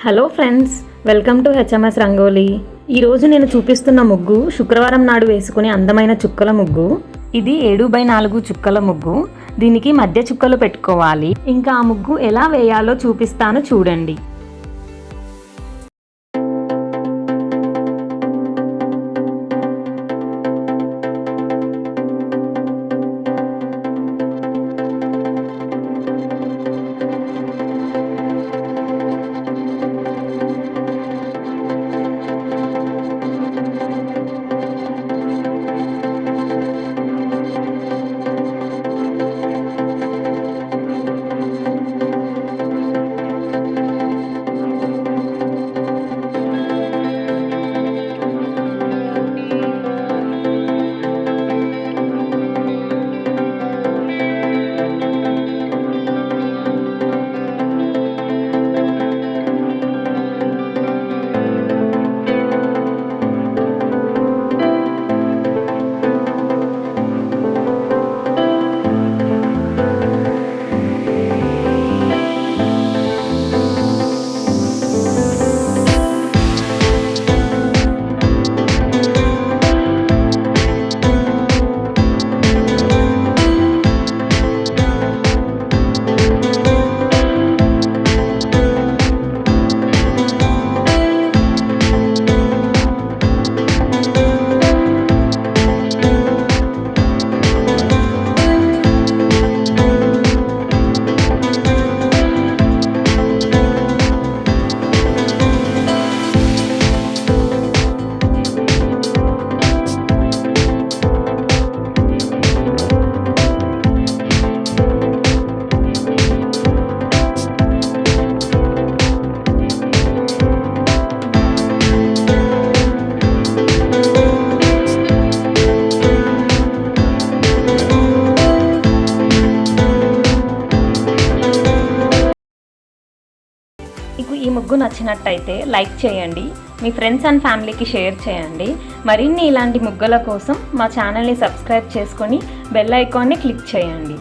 Hello friends, welcome to HMS rangoli. ఈరోజు నేను చూపిస్తున్న ముగ్గు శుక్రవారం నాడు వేసుకునే అందమైన చుక్కల ముగ్గు. ఇది 7x4 చుక్కల ముగ్గు. దీనికి మధ్య చుక్కలు పెట్టుకోవాలి. ఇంకా ఆ ముగ్గు ఎలా వేయాలో చూపిస్తాను, చూడండి. మీకు ఈ ముగ్గు నచ్చినట్టయితే లైక్ చేయండి, మీ ఫ్రెండ్స్ అండ్ ఫ్యామిలీకి షేర్ చేయండి. మరిన్ని ఇలాంటి ముగ్గుల కోసం మా ఛానల్ని సబ్స్క్రైబ్ చేసుకొని బెల్ ఐకాన్ని క్లిక్ చేయండి.